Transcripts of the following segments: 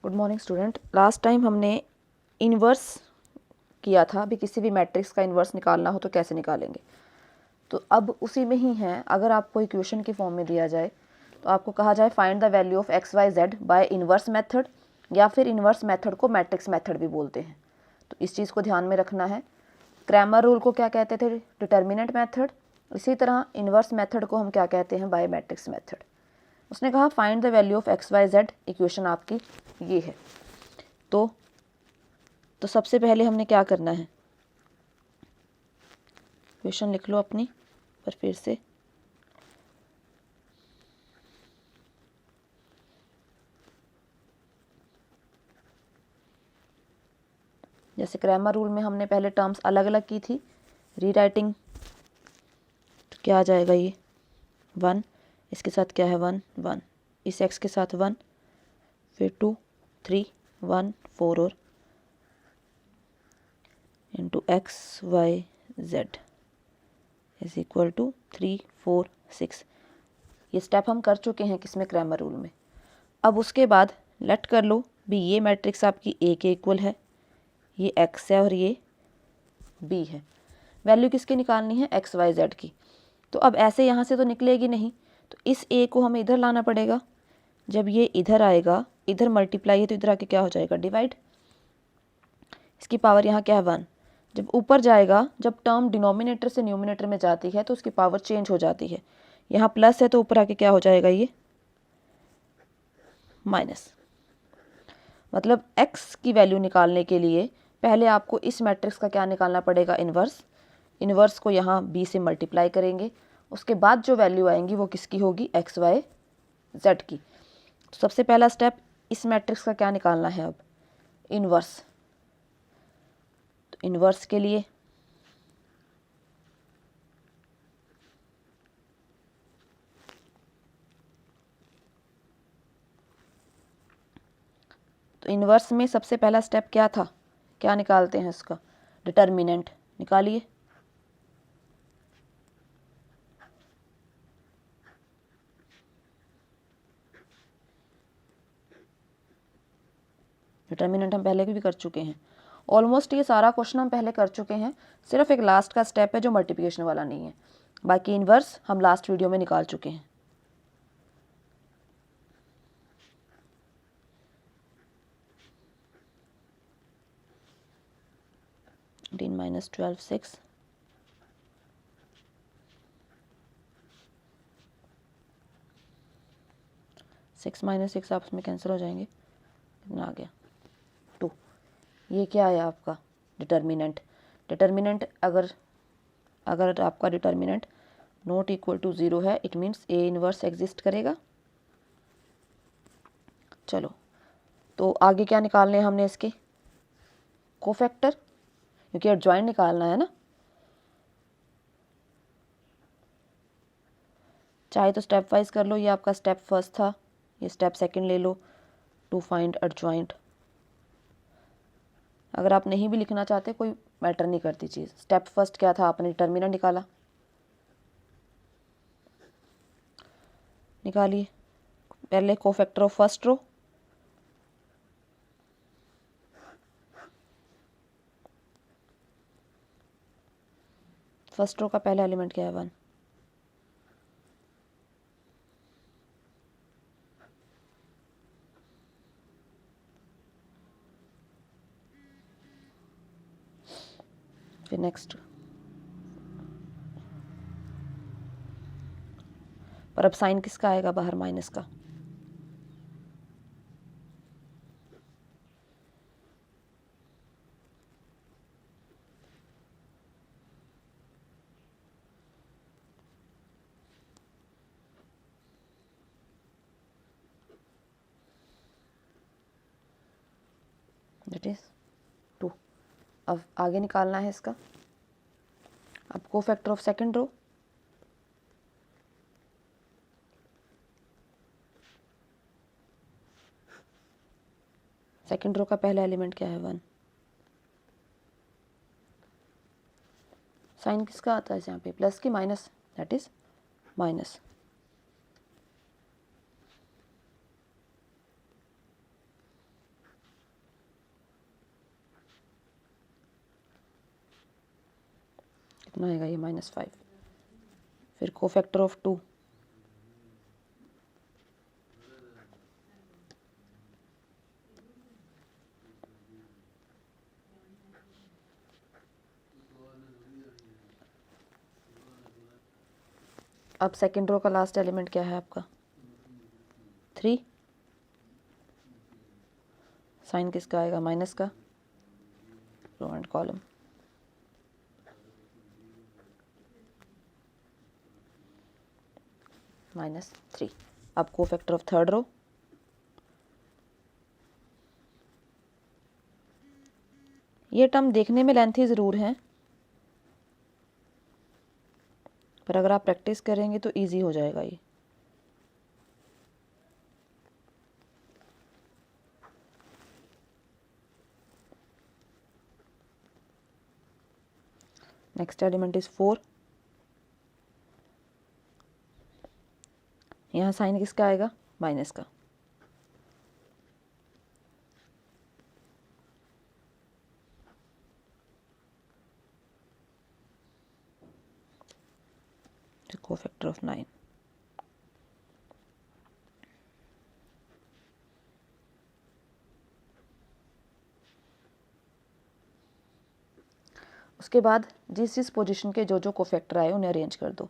Good morning student. Last time हमने inverse किया था, अभी किसी भी मैट्रिक्स का इन्वर्स निकालना हो तो कैसे निकालेंगे। तो अब उसी में ही है, अगर आपको इक्वेशन की फॉर्म में दिया जाए तो आपको कहा जाए find the value of X Y Z by inverse method, या फिर इन्वर्स मेथड को मैट्रिक्स मेथड भी बोलते हैं। तो इस चीज़ को ध्यान में रखना है। क्रैमर रूल को क्या कहते थे? Determinant method. इसी तरह इन्वर्स मेथड को हम क्या कहते हैं? By matrix method. उसने कहा find the value of X Y Z, equation आपकी ये है। तो सबसे पहले हमने क्या करना है, इक्वेशन लिख लो अपनी पर फिर से। जैसे क्रैमर रूल में हमने पहले टर्म्स अलग अलग की थी, रीराइटिंग, तो क्या आ जाएगा? ये 1, इसके साथ क्या है 1 1, इस x के साथ 1, फिर 2 3 1 4 और into X Y Z is equal to 3 4 6। ये स्टेप हम कर चुके हैं किसमें? क्रैमर रूल में। अब उसके बाद लेट कर लो भी ये मैट्रिक्स आपकी ए के इक्वल है, ये x है और ये b है। वैल्यू किसकी निकालनी है? एक्स वाई जेड की। तो अब ऐसे यहाँ से तो निकलेगी नहीं, तो इस a को हमें इधर लाना पड़ेगा। जब ये इधर आएगा, इधर मल्टीप्लाई है तो इधर आके क्या हो जाएगा? डिवाइड। इसकी पावर यहाँ क्या है? 1। जब ऊपर जाएगा, जब टर्म डिनोमिनेटर से न्यूमिनेटर में जाती है तो उसकी पावर चेंज हो जाती है। यहाँ प्लस है तो ऊपर आके क्या हो जाएगा? ये माइनस। मतलब x की वैल्यू निकालने के लिए पहले आपको इस मैट्रिक्स का क्या निकालना पड़ेगा? इन्वर्स। इन्वर्स को यहाँ b से मल्टीप्लाई करेंगे, उसके बाद जो वैल्यू आएंगी वो किसकी होगी? एक्स वाई जेड की। तो सबसे पहला स्टेप, इस मैट्रिक्स का क्या निकालना है? अब इन्वर्स। तो इन्वर्स के लिए तो इन्वर्स में सबसे पहला स्टेप क्या था? क्या निकालते हैं इसका? डिटर्मिनेंट। निकालिए। डिटर्मिनेंट हम पहले भी कर चुके हैं। ऑलमोस्ट ये सारा क्वेश्चन हम पहले कर चुके हैं, सिर्फ एक लास्ट का स्टेप है जो मल्टीप्लिकेशन वाला नहीं है। बाकी इन्वर्स हम लास्ट वीडियो में निकाल चुके हैं। -12 6, 6 - 6 आपस में कैंसिल हो जाएंगे, कितना आ गया? 2। ये क्या है आपका? डिटर्मिनेंट। डिटर्मिनेंट अगर आपका डिटर्मिनेंट नॉट इक्वल टू 0 है, it means A inverse exist करेगा। चलो, तो आगे क्या निकालने हैं हमने? इसके कोफैक्टर, क्योंकि एडजॉइंट निकालना है ना। चाहे तो स्टेप वाइज कर लो, ये आपका स्टेप फर्स्ट था, ये स्टेप सेकंड ले लो, टू फाइंड एडजॉइंट। अगर आप नहीं भी लिखना चाहते कोई मैटर नहीं करती चीज़। स्टेप फर्स्ट क्या था? आपने डिटर्मिनेंट निकाला। निकालिए पहले cofactor of first row. First row का पहला एलिमेंट क्या है? 1। फिर नेक्स्ट, पर अब साइन किसका आएगा बाहर? माइनस का। That is 2। अब आगे निकालना है इसका। अब cofactor of second row, second row का पहला एलिमेंट क्या है? 1। साइन किसका आता है यहाँ पे? प्लस की माइनस, दैट इज माइनस। कितना आएगा ये -5। फिर कोफैक्टर ऑफ 2, अब सेकेंड रो का लास्ट एलिमेंट क्या है आपका 3, साइन किसका आएगा माइनस का, रो एंड कॉलम। -3। अब कोफैक्टर ऑफ थर्ड रो, ये टर्म देखने में लेंथी ज़रूर है, पर अगर आप प्रैक्टिस करेंगे तो इजी हो जाएगा ये। नेक्स्ट एलिमेंट इज 4, यहाँ साइन किसका आएगा माइनस का। कोफैक्टर ऑफ 9, उसके बाद जिस पोजीशन के जो कोफैक्टर आए उन्हें अरेंज कर दो।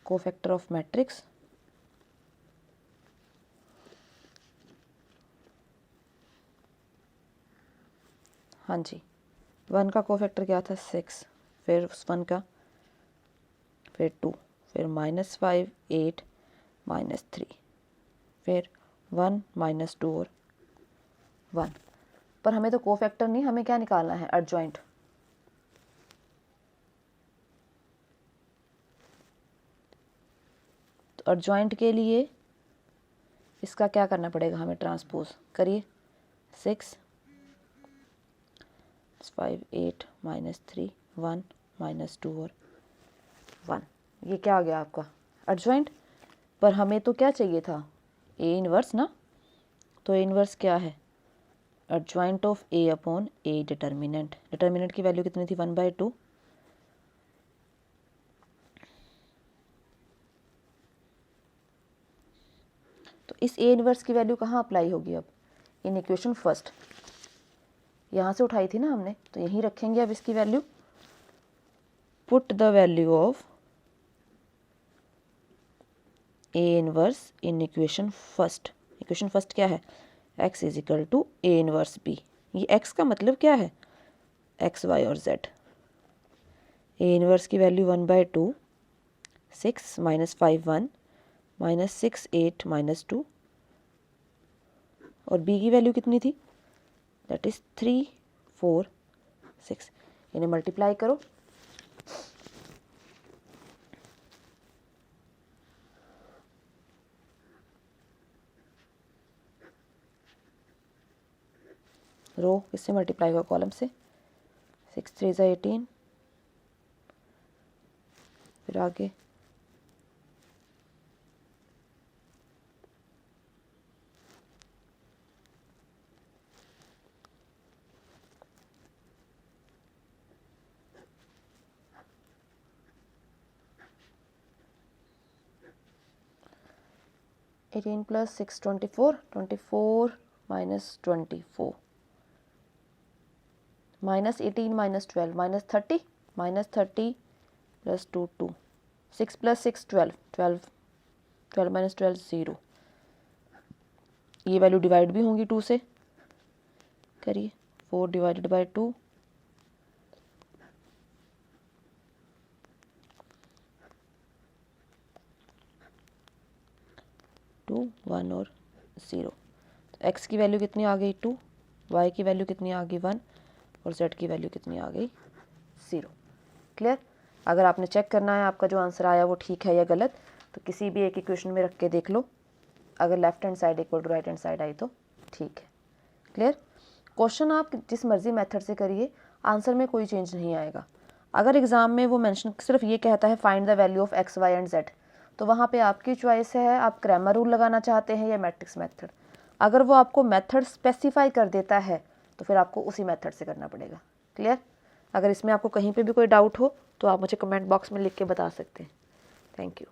कोफैक्टर ऑफ मैट्रिक्स, हाँ जी 1 का कोफैक्टर क्या था 6, फिर उस 1 का, फिर 2, फिर -5 8 -3, फिर 1 -2 और 1। पर हमें तो कोफैक्टर नहीं, हमें क्या निकालना है एडजॉइंट। तो एडजॉइंट के लिए इसका क्या करना पड़ेगा हमें, ट्रांसपोज करिए। 6 5 8 -3 1 -2 और 1, ये क्या आ गया आपका एडजॉइंट। पर हमें तो क्या चाहिए था ए इनवर्स ना, तो ए इनवर्स क्या है adjoint of A upon A determinant. Determinant की वैल्यू कितनी थी 1/2, तो इस ए इनवर्स की वैल्यू कहाँ अप्लाई होगी अब, इन इक्वेशन फर्स्ट, यहाँ से उठाई थी ना हमने, तो यहीं रखेंगे अब इसकी value. Put the value of A inverse in equation first. Equation first क्या है x = ए इनवर्स b। ये x का मतलब क्या है x y और z। ए इनवर्स की वैल्यू 1/2, 6 -5 1 -6 8 -2, और b की वैल्यू कितनी थी दैट इज 3 4 6। इन्हें मल्टीप्लाई करो, रो किससे मल्टीप्लाई होगा कॉलम से, 6 3 = 18, फिर आगे 18 + 6 24, 24 - 24, -18 - 12 -30, -30 + 2 2, 6 + 6 12, 12 12 - 12 0। ये वैल्यू डिवाइड भी होंगी 2 से, करिए 4 / 2, 2 1 और 0। तो x की वैल्यू कितनी आ गई 2, y की वैल्यू कितनी आ गई 1, और z की वैल्यू कितनी आ गई 0। क्लियर। अगर आपने चेक करना है आपका जो आंसर आया वो ठीक है या गलत, तो किसी भी एक इक्वेशन में रख के देख लो, अगर left hand side equal to right hand side आई तो ठीक है। क्लियर। क्वेश्चन आप जिस मर्जी मेथड से करिए, आंसर में कोई चेंज नहीं आएगा। अगर एग्जाम में वो मेंशन सिर्फ ये कहता है find the value of x y and z, तो वहाँ पे आपकी चॉइस है, आप क्रैमर रूल लगाना चाहते हैं या मैट्रिक्स मेथड। अगर वो आपको मेथड स्पेसिफाई कर देता है तो फिर आपको उसी मेथड से करना पड़ेगा। क्लियर। अगर इसमें आपको कहीं पे भी कोई डाउट हो तो आप मुझे कमेंट बॉक्स में लिख के बता सकते हैं। Thank you.